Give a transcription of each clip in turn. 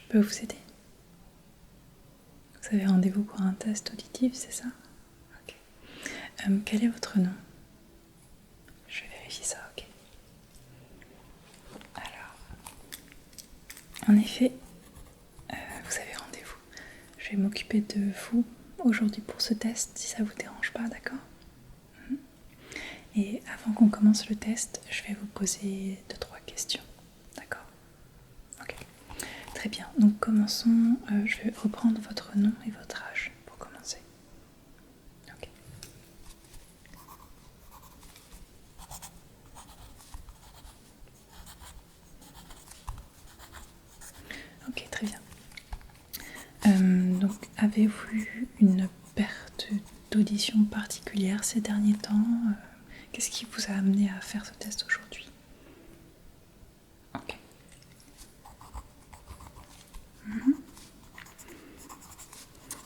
peux vous aider? Vous avez rendez-vous pour un test auditif, c'est ça? Ok. Quel est votre nom? Je vais vérifier ça, ok. Alors, en effet, vous avez rendez-vous. Je vais m'occuper de vous aujourd'hui pour ce test, si ça vous dérange pas, d'accord? Et avant qu'on commence le test, je vais vous poser 2-3 questions, d'accord? Ok. Très bien, donc commençons. Je vais reprendre votre nom et votre âge pour commencer. Ok. Ok, très bien. Donc, avez-vous eu une perte d'audition particulière ces derniers temps? Qu'est-ce qui vous a amené à faire ce test aujourd'hui? Ok.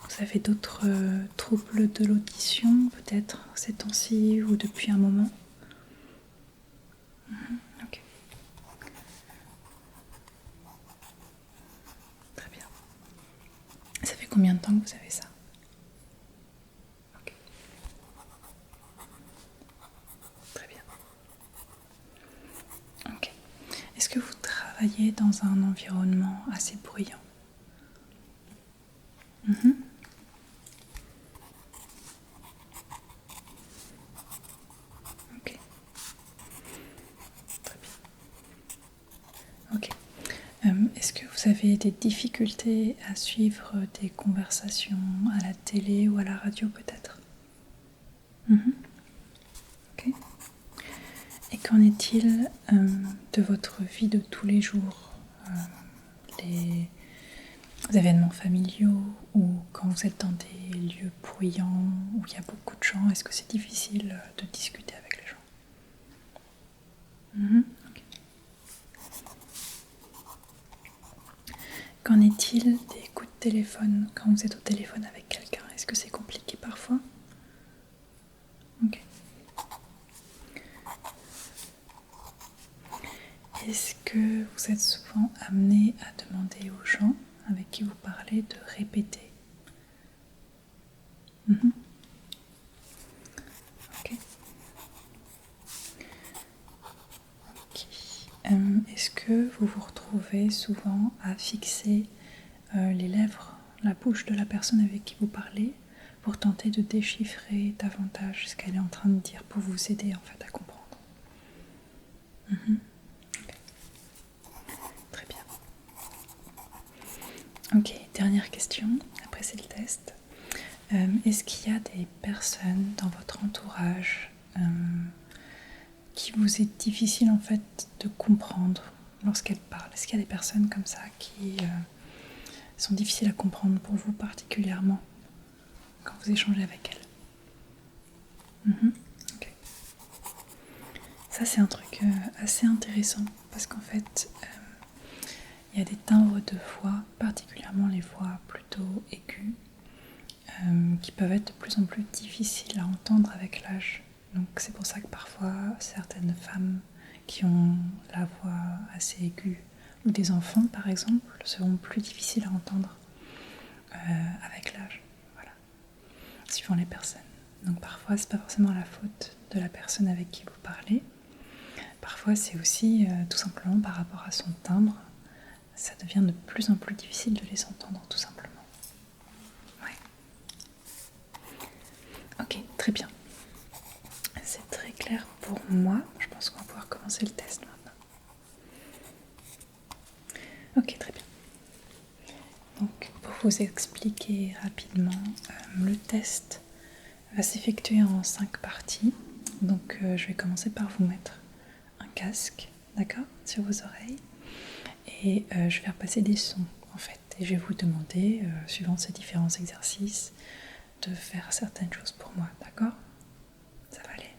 Vous avez d'autres troubles de l'audition, peut-être ces temps-ci ou depuis un moment? Ok. Très bien. Ça fait combien de temps que vous avez ça? Ok. Très bien. Ok. Est-ce que vous travaillez dans un environnement assez bruyant? Ok. Très bien. Ok. Est-ce que vous avez des difficultés à suivre des conversations à la télé ou à la radio peut-être? Ok. Et qu'en est-il de votre vie de tous les jours? Les événements familiaux ou quand vous êtes dans des lieux bruyants où il y a beaucoup de gens, est-ce que c'est difficile de discuter avec les gens? Ok. Qu'en est-il des coups de téléphone quand vous êtes au téléphone avec quelqu'un? Est-ce que c'est compliqué parfois? Ok. Est-ce que vous êtes souvent amené à demander aux gens avec qui vous parlez de répéter? Ok. Ok. Est-ce que vous vous retrouvez souvent à fixer les lèvres, la bouche de la personne avec qui vous parlez pour tenter de déchiffrer davantage ce qu'elle est en train de dire pour vous aider en fait à comprendre? Okay. Très bien. Ok, dernière question, après c'est le test. Est-ce qu'il y a des personnes dans votre entourage qui vous est difficile en fait de comprendre lorsqu'elles parlent? Est-ce qu'il y a des personnes comme ça qui sont difficiles à comprendre pour vous particulièrement quand vous échangez avec elles? Okay. Ça c'est un truc assez intéressant parce qu'en fait il y a des timbres de voix, particulièrement les voix plutôt aiguës, qui peuvent être de plus en plus difficiles à entendre avec l'âge. Donc c'est pour ça que parfois certaines femmes qui ont la voix assez aiguë ou des enfants par exemple seront plus difficiles à entendre avec l'âge. Voilà. Suivant les personnes. Donc parfois c'est pas forcément la faute de la personne avec qui vous parlez. Parfois c'est aussi tout simplement par rapport à son timbre. Ça devient de plus en plus difficile de les entendre tout simplement. Ouais. Ok, très bien. C'est très clair pour moi. Je pense qu'on va pouvoir commencer le test maintenant. Ok, très bien. Donc, pour vous expliquer rapidement, le test va s'effectuer en 5 parties. Donc, je vais commencer par vous mettre un casque, d'accord, sur vos oreilles. Et je vais faire passer des sons, en fait. Et je vais vous demander, suivant ces différents exercices, de faire certaines choses pour moi, d'accord? Ça va aller.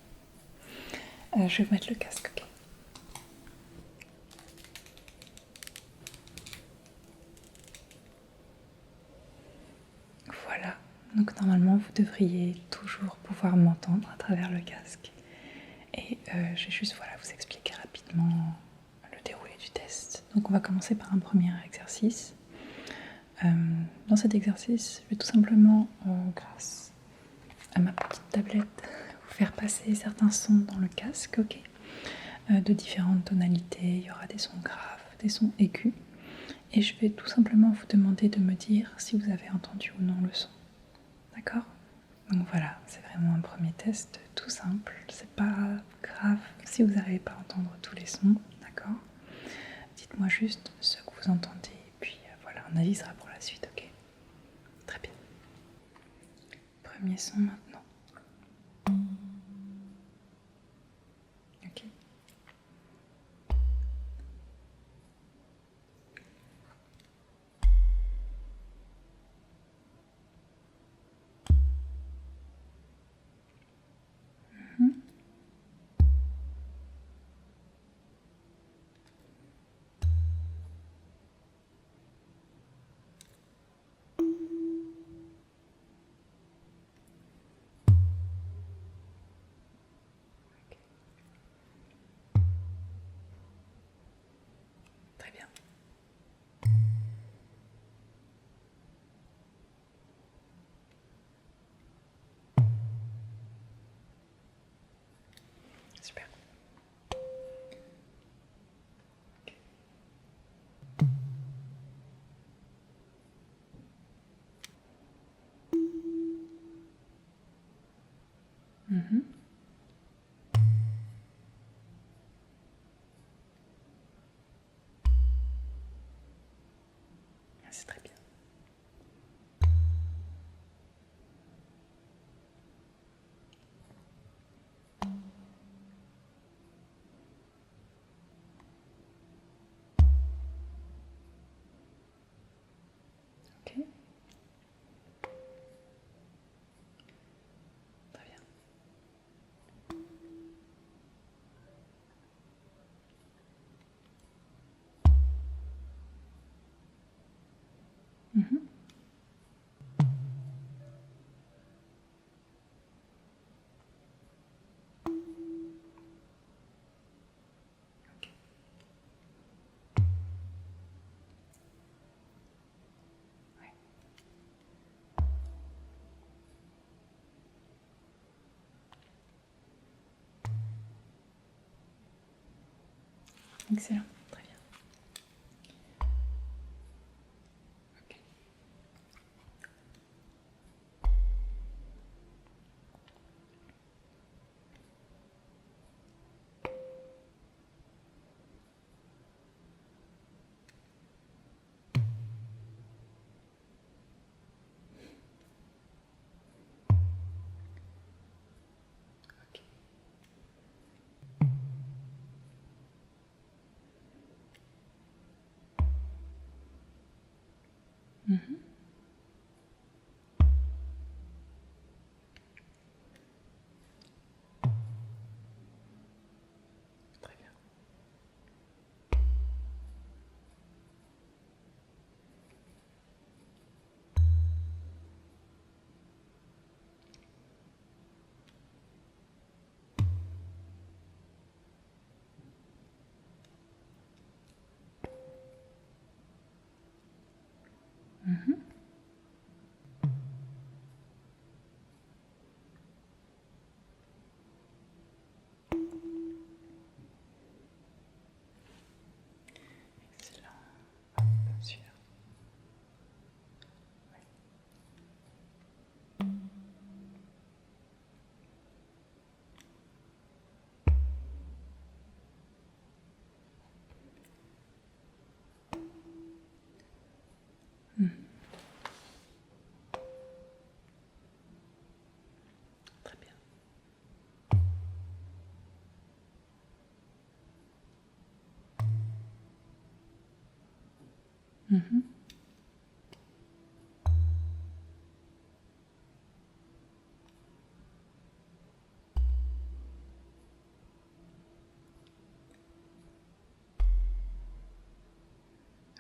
Je vais vous mettre le casque, ok? Voilà, donc normalement vous devriez toujours pouvoir m'entendre à travers le casque. Et je vais juste vous expliquer rapidement le déroulé du test. Donc on va commencer par un premier exercice. Dans cet exercice, je vais tout simplement, grâce à ma petite tablette, vous faire passer certains sons dans le casque, ok, de différentes tonalités. Il y aura des sons graves, des sons aigus. Et je vais tout simplement vous demander de me dire si vous avez entendu ou non le son. D'accord ? Donc voilà, c'est vraiment un premier test tout simple. C'est pas grave si vous n'arrivez pas à entendre tous les sons, d'accord ? Dites-moi juste ce que vous entendez et puis voilà, on avisera pour la suite, ok ? Très bien. Premier son maintenant. Ok. Très bien. Super. Mhm. C'est très bien. Ok. Très bien. Mhm. Ok. Ouais. Excellent. Très bien. Ok. Ok. Mhm. Très bien. Mhm. Excellent. Hop, celui-là. Mhm. Très bien. Mhm.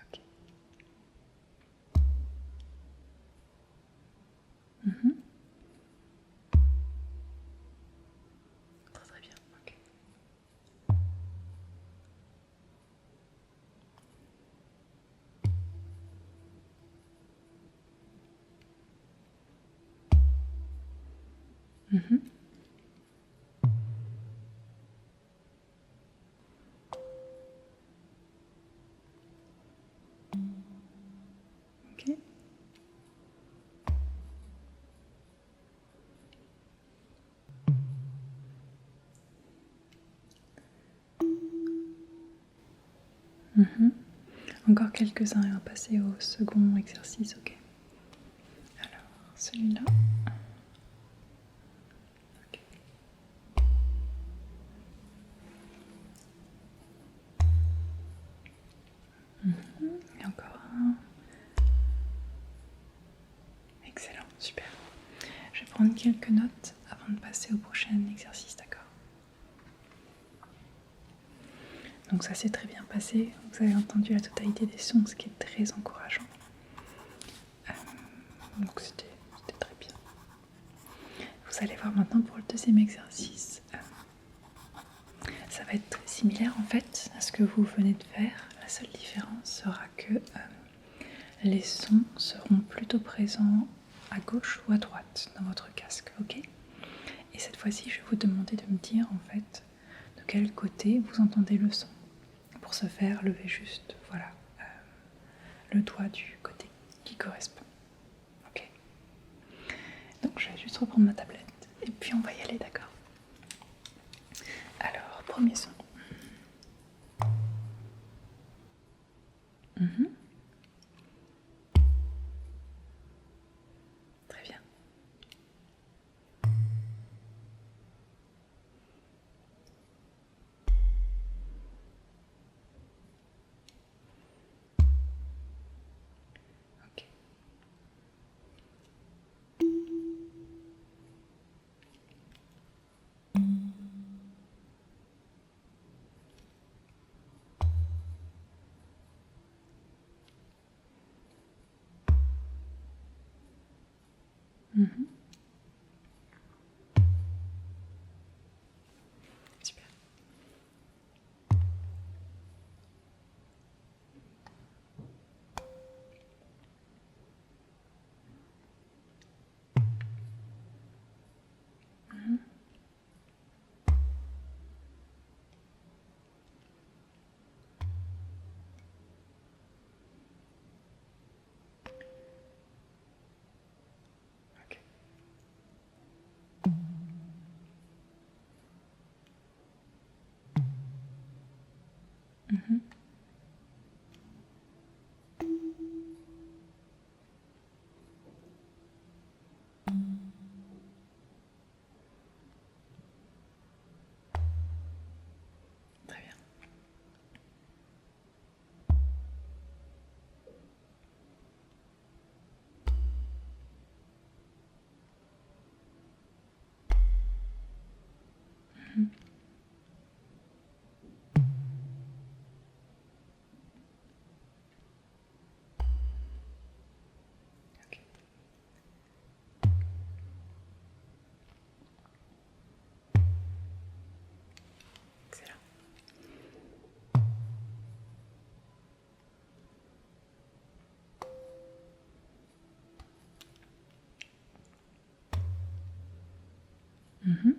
Ok. Mhm. Très très bien. Ok. Mhm. Ok. Mhm. Encore quelques-uns et on va passer au second exercice, ok. Alors, celui-là. Ok. Et encore un. Excellent, super. Je vais prendre quelques notes avant de passer au prochain exercice, d'accord? Donc ça s'est très bien passé, vous avez entendu la totalité des sons, ce qui est très encourageant. Donc c'était très bien. Vous allez voir maintenant pour le deuxième exercice. Ça va être très similaire en fait à ce que vous venez de faire. La seule différence sera que les sons seront plutôt présents à gauche ou à droite dans votre casque, ok? Et cette fois-ci, je vais vous demander de me dire en fait de quel côté vous entendez le son. Pour ce faire, levez juste, voilà, le doigt du côté qui correspond. Ok. Donc je vais juste reprendre ma tablette et puis on va y aller, d'accord? Alors, premier son. Mhm. Très bien. Ok. Mhm. Super. Mhm. Ok. Mhm. Très bien. Mhm. Ok. Excellent. Mhm.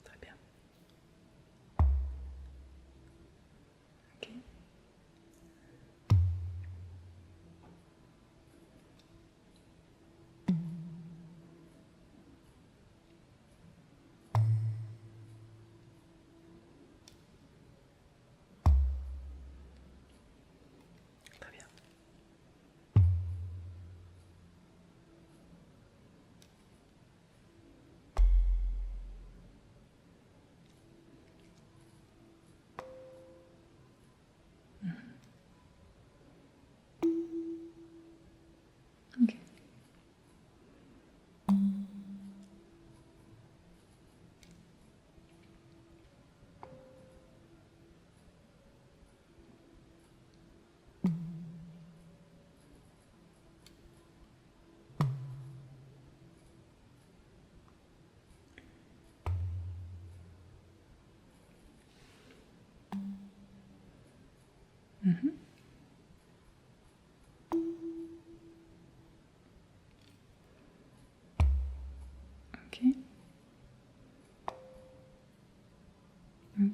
Très bien. Ok. Très bien. Ok. Mhm.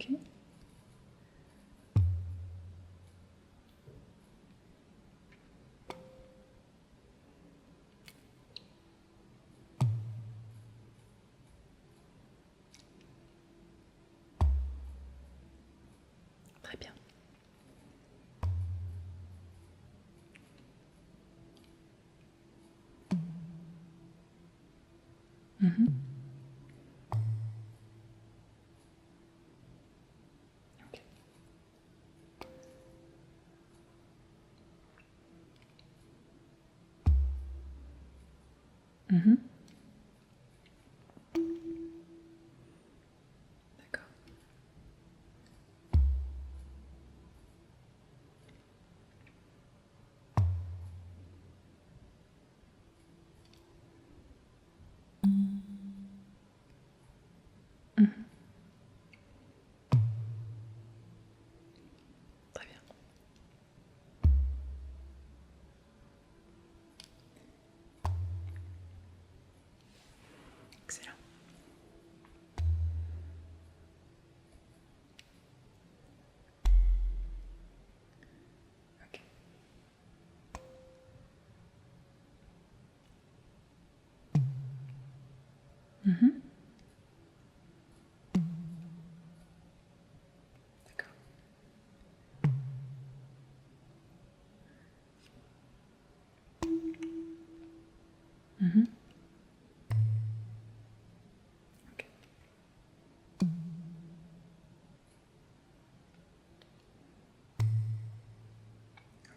Ok. Très bien. Mhm. Ok. Mhm. D'accord. Mhm. Très bien. Excellent. Ok. Mhm. D'accord. Mhm. Ok.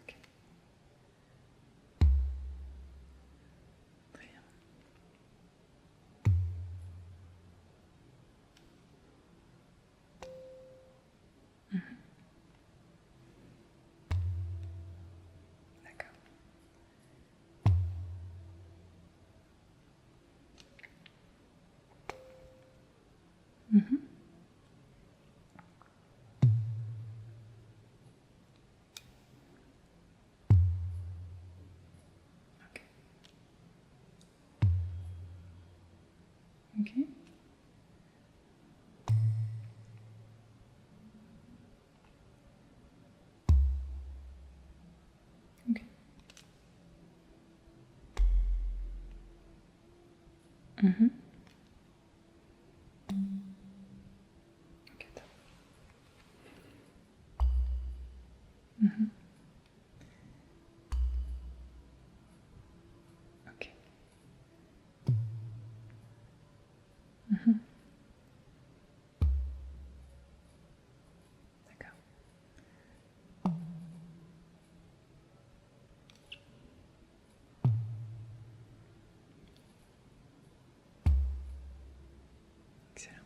Ok. Très bien. Mhm. D'accord. Mhm. Ok. Ok. Ok. Mhm. Ok, top. Mhm. Ok. Mhm. D'accord. Excellent.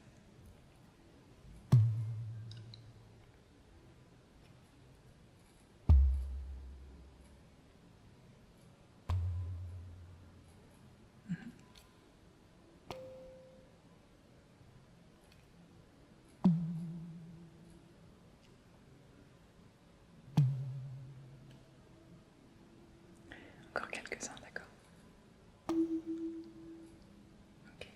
Encore quelques-uns, d'accord. Ok.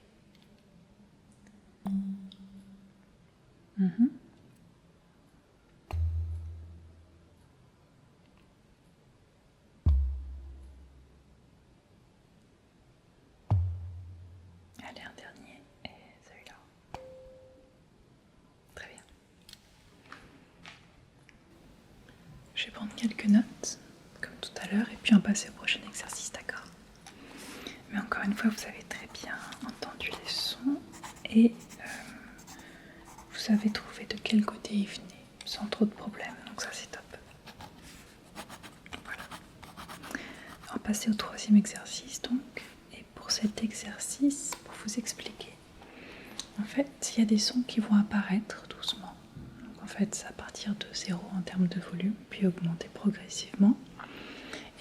Mhm. Allez, un dernier. Et celui-là. Très bien. Je vais prendre quelques notes, comme tout à l'heure, et puis on passe au prochain exercice, d'accord? Mais encore une fois, vous avez très bien entendu les sons et vous savez trouver de quel côté ils venaient, sans trop de problèmes, donc ça c'est top. Voilà. On va passer au troisième exercice donc. Et pour cet exercice, pour vous expliquer, en fait, il y a des sons qui vont apparaître doucement. Donc en fait, c'est à partir de 0 en termes de volume, puis augmenter progressivement.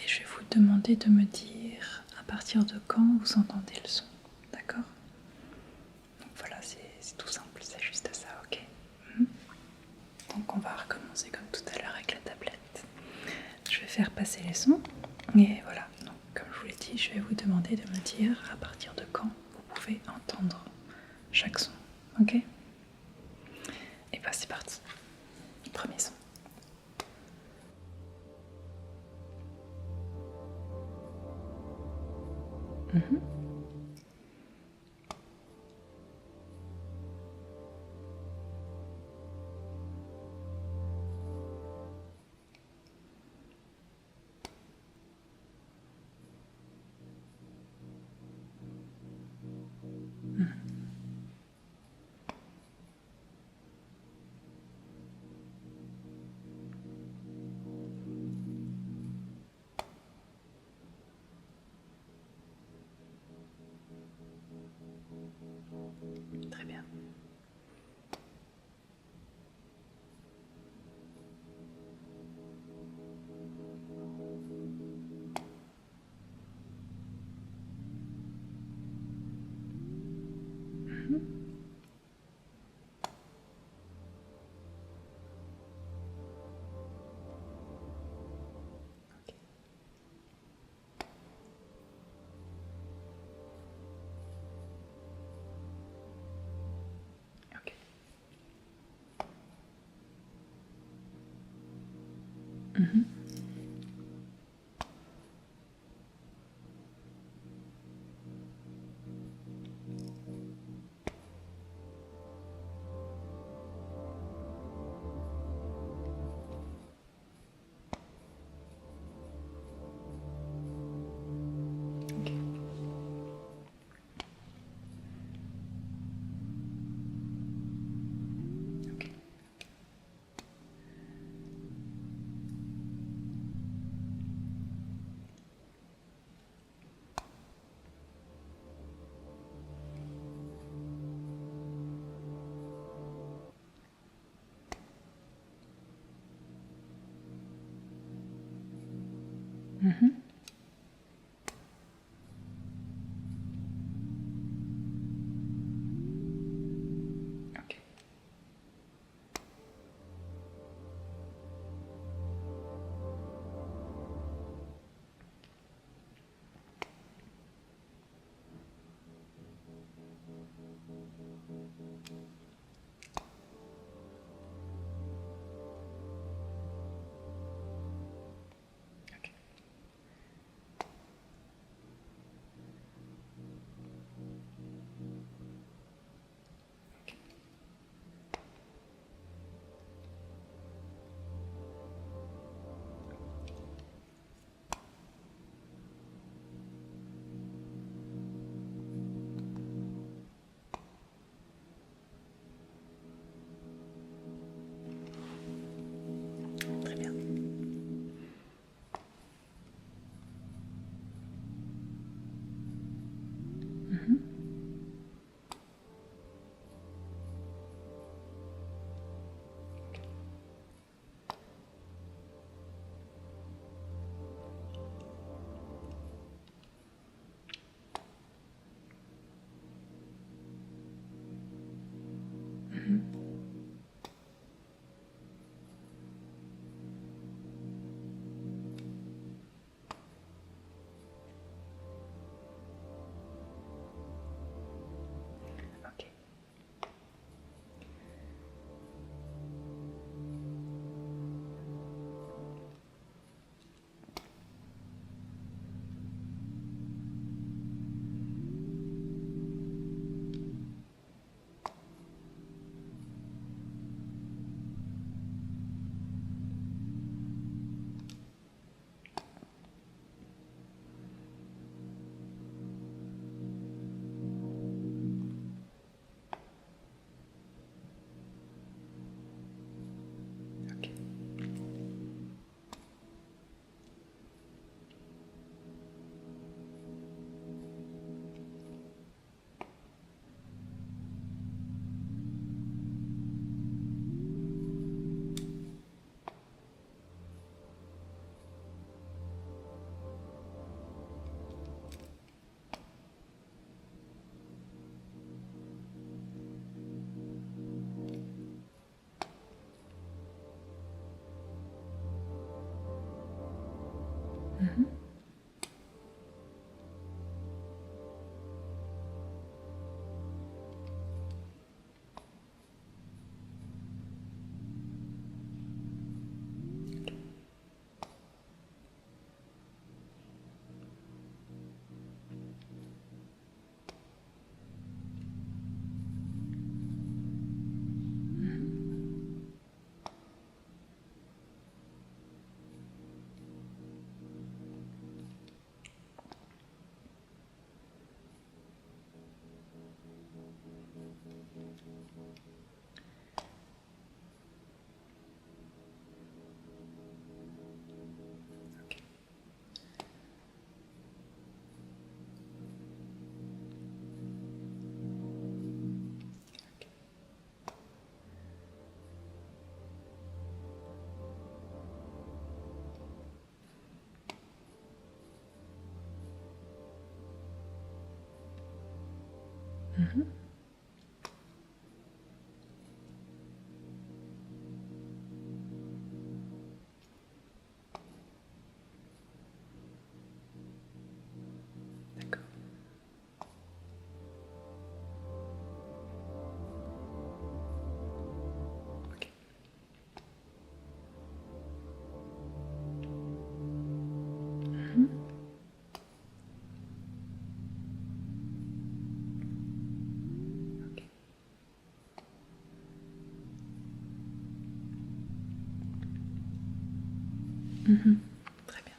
Et je vais vous demander de me dire à partir de quand vous entendez le son, d'accord? Donc voilà, c'est tout simple, c'est juste ça, ok? Donc on va recommencer comme tout à l'heure avec la tablette. Je vais faire passer les sons, et voilà, donc comme je vous l'ai dit, je vais vous demander de me dire à partir de quand vous pouvez entendre chaque son, ok? Et bah c'est parti. Mhm. Très bien. Mhm. Ok. Ok. Mhm. Ok. Ok. Mhm. Ok. Ok. Très bien. Mhm. Mhm. Ok. Ok. Mhm. Mhm. D'accord. Ok. Mhm. Ok. Mhm. Très bien.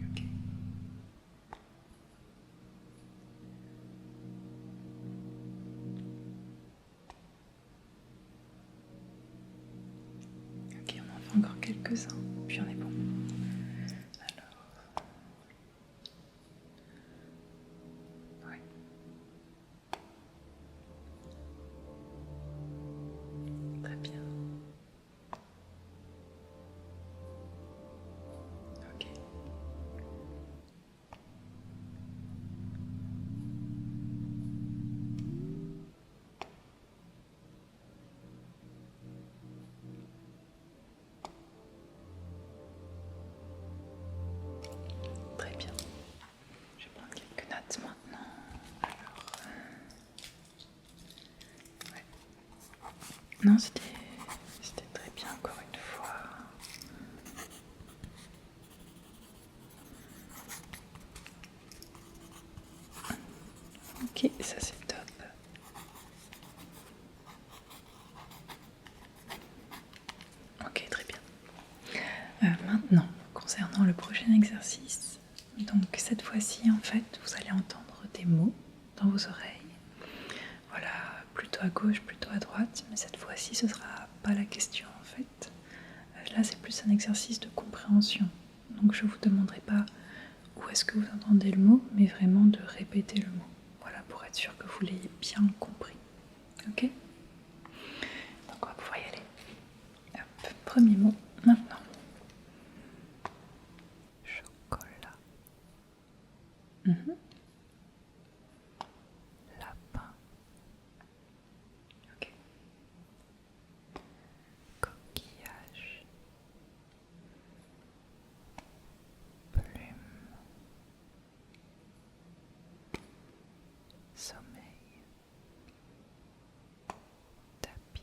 Ok. Ok, on en fait encore quelques-uns, puis on est bon. Alors, ouais. Très bien. Ok. Très bien. Je vais prendre quelques notes maintenant. Alors, ouais. Non, c'était très bien encore une fois. Ok, ça c'est top. Ok, très bien. Maintenant, concernant le prochain exercice, donc cette fois-ci, en fait, vous allez entendre des mots dans vos oreilles. Voilà, plutôt à gauche, plutôt à droite, mais cette fois-ci, ce sera pas la question, en fait. Là, c'est plus un exercice de compréhension. Donc, je vous demanderai pas où est-ce que vous entendez le mot, mais vraiment de répéter le mot. Voilà, pour être sûr que vous l'ayez bien compris. Ok? Donc, on va pouvoir y aller. Hop, premier mot, maintenant. Chocolat. Mhm. Lapin. Ok. Coquillage. Plume. Sommeil. Tapis.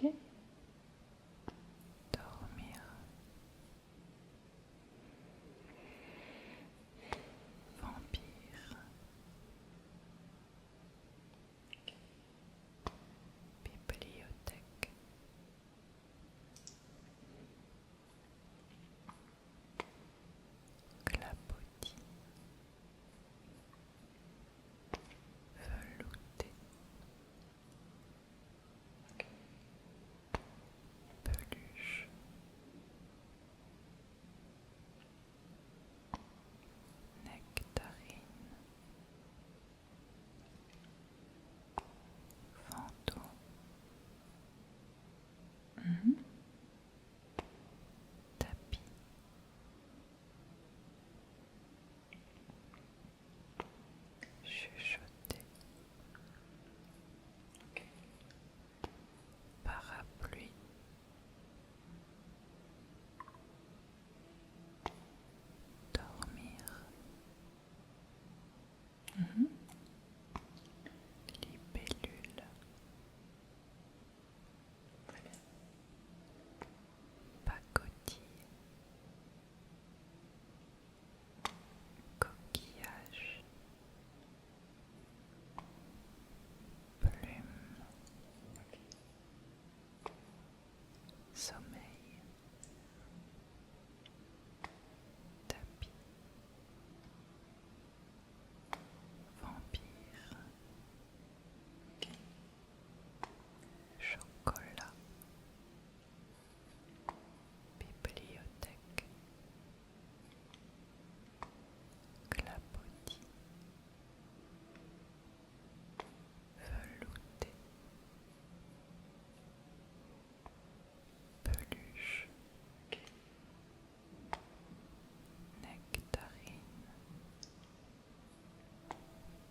Ok. Dormir. Vampire. Bibliothèque. Clapotis. Velouté. Peluche. Nectarine. Fantôme. Tapis. Chuchoter. Parapluie. Dormir. Libellule. Pacotille. Coquillage. Plume. Sommeil. Tapis. Vampire. Chocolat. Bibliothèque. Clapotis. Velouté. Peluche. Nectarine.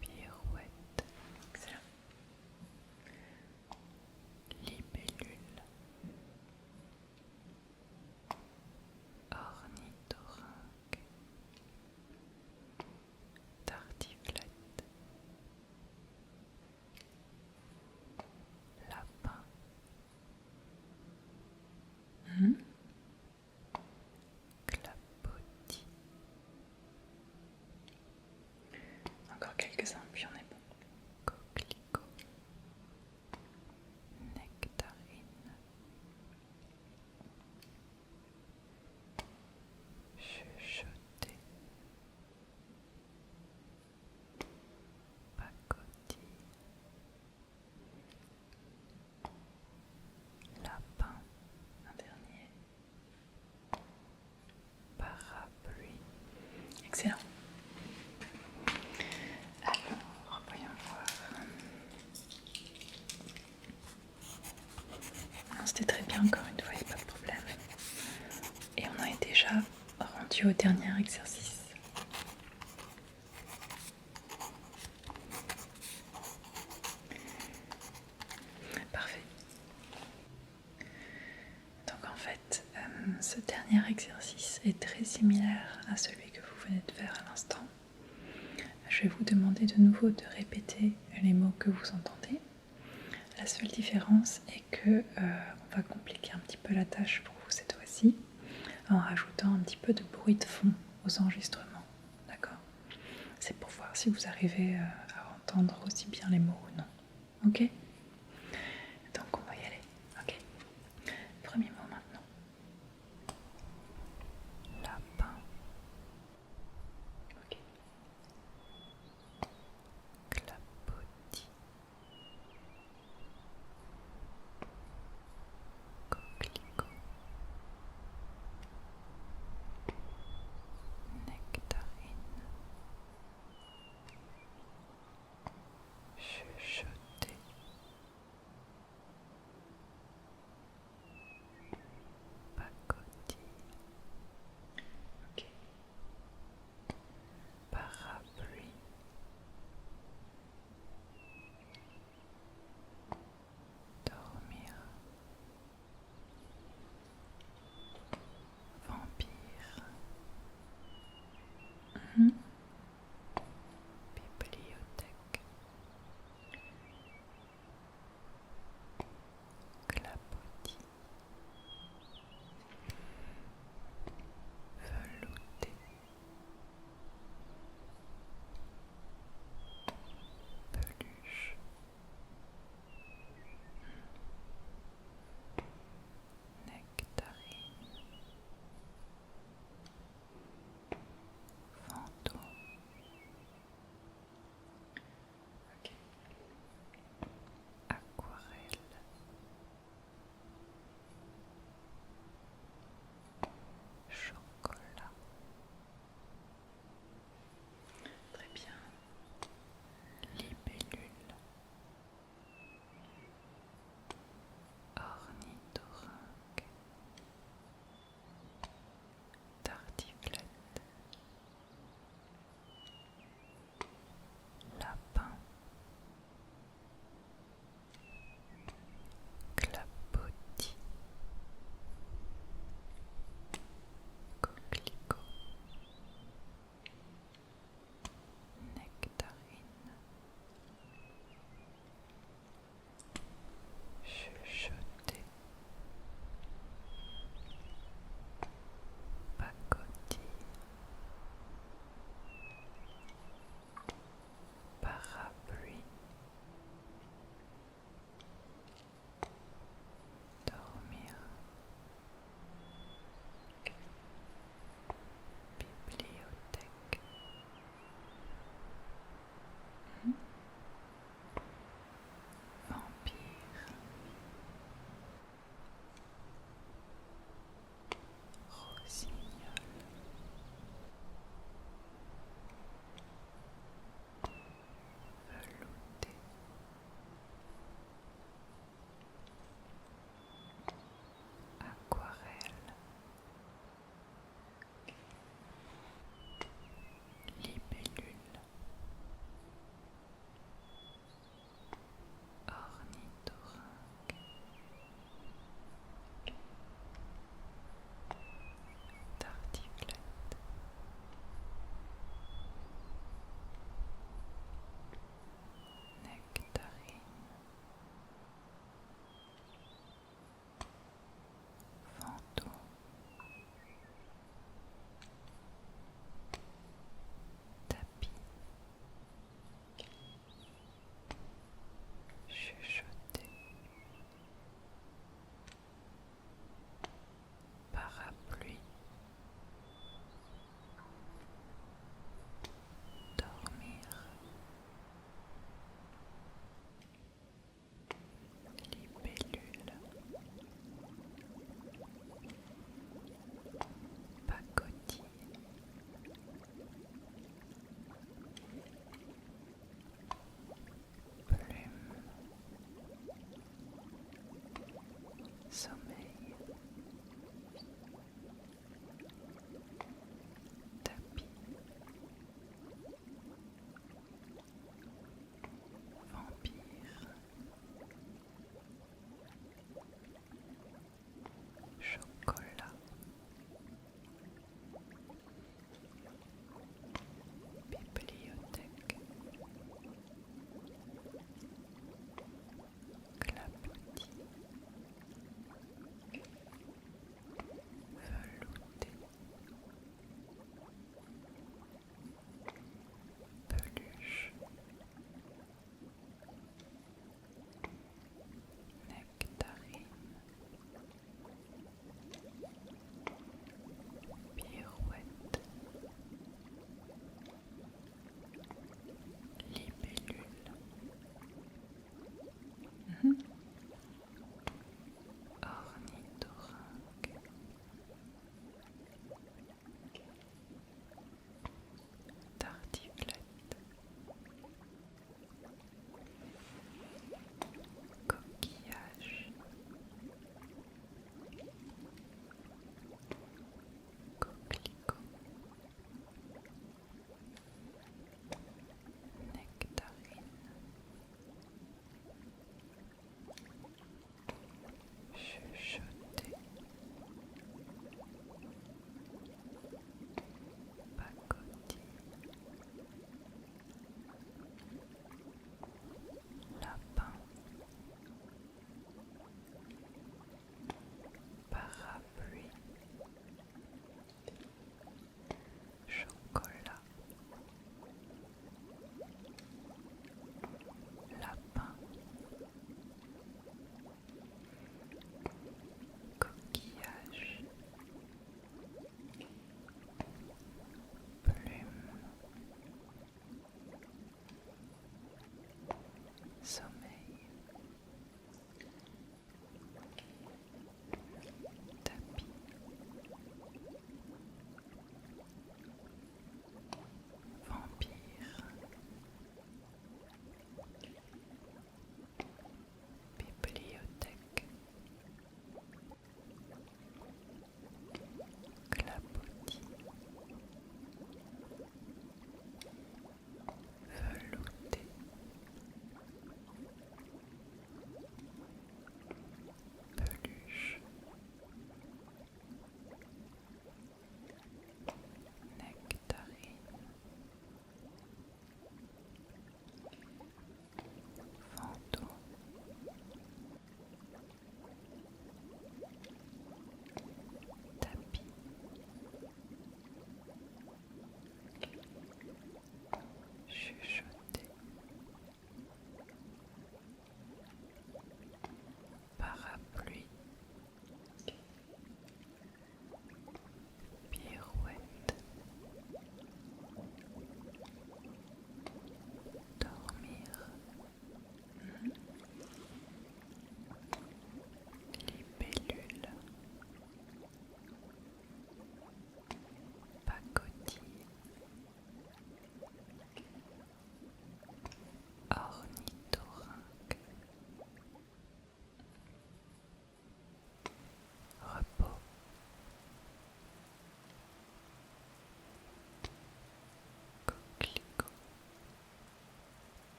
Pirouette. Excellent. Libellule. Ornithorynque. Tartiflette. Lapin. Clapotis. Encore quelques-uns, puis on est bon. Coquelicot. Nectarine. Chuchoter. Pacotille. Lapin. Un dernier. Parapluie. Excellent. Alors, voyons voir. Non, c'était très bien, encore une fois, il n'y a pas de problème. Et on en est déjà rendu au dernier exercice. Parfait. Donc en fait, ce dernier exercice est très similaire à celui que vous venez de faire à l'instant. Je vais vous demander de nouveau de répéter les mots que vous entendez. La seule différence est que on va compliquer un petit peu la tâche pour vous cette fois-ci en rajoutant un petit peu de bruit de fond aux enregistrements. D'accord ? C'est pour voir si vous arrivez à entendre aussi bien les mots ou non. Ok ? Donc on va y aller. Ok ? Premier mot maintenant. Lapin. Ok. Clapotis. Coquelicot. Nectarine. Chuchoter.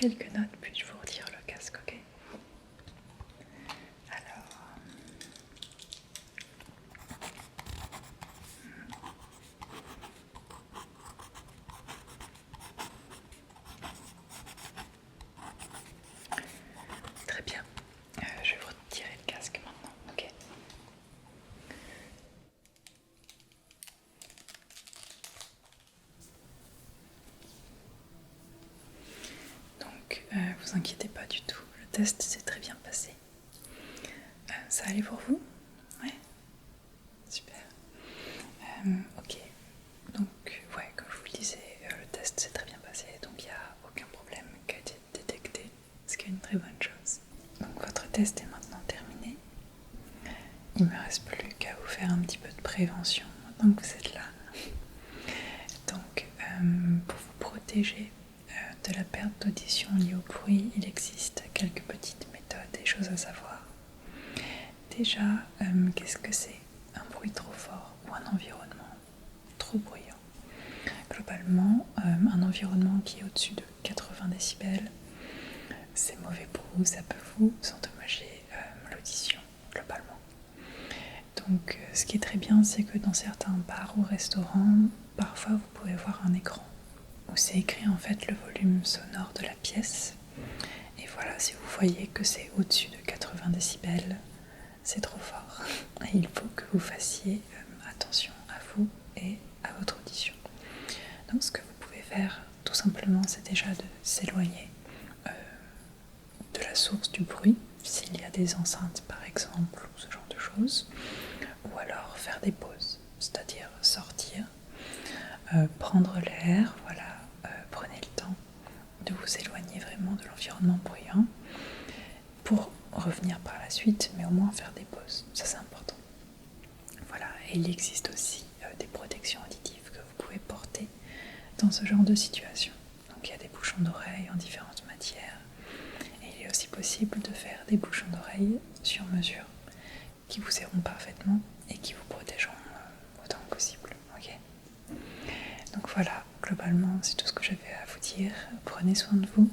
quelques notes, puis je vous retire le casque, ok? Alors, très bien. Je vais vous retirer le casque maintenant, ok? Donc, vous inquiétez pas du tout, le test s'est très bien passé. Ça allait pour vous? Ouais, super. Ok, donc ouais, comme je vous le disais, le test s'est très bien passé, donc il n'y a aucun problème qui a été détecté, ce qui est une très bonne chose. Donc votre test est maintenant terminé. Il ne me reste plus qu'à vous faire un petit peu de prévention, donc vous êtes là. Donc pour vous protéger de la perte d'audition liée au bruit, il existe quelques petites méthodes et choses à savoir. Déjà, qu'est-ce que c'est un bruit trop fort ou un environnement trop bruyant? Globalement, un environnement qui est au-dessus de 80 décibels, c'est mauvais pour vous, ça peut vous endommager l'audition globalement. Donc ce qui est très bien, c'est que dans certains bars ou restaurants, parfois vous pouvez voir un écran où c'est écrit en fait le volume sonore de la pièce. Et voilà, si vous voyez que c'est au-dessus de 80 décibels, c'est trop fort. Et il faut que vous fassiez attention à vous et à votre audition. Donc ce que vous pouvez faire tout simplement, c'est déjà de s'éloigner de la source du bruit, s'il y a des enceintes par exemple, ou ce genre de choses, ou alors faire des pauses, c'est-à-dire sortir, prendre l'air, voilà, prenez le temps de vous éloigner vraiment de l'environnement bruyant pour revenir par la suite, mais au moins faire des pauses, ça c'est important. Voilà, et il existe aussi des protections auditives que vous pouvez porter dans ce genre de situation. Donc il y a des bouchons d'oreilles en différentes matières, et il est aussi possible de faire des bouchons d'oreilles sur mesure qui vous iront parfaitement et qui vous protégeront autant que possible. Okay. Donc voilà, globalement c'est tout ce que j'avais à vous dire. Prenez soin de vous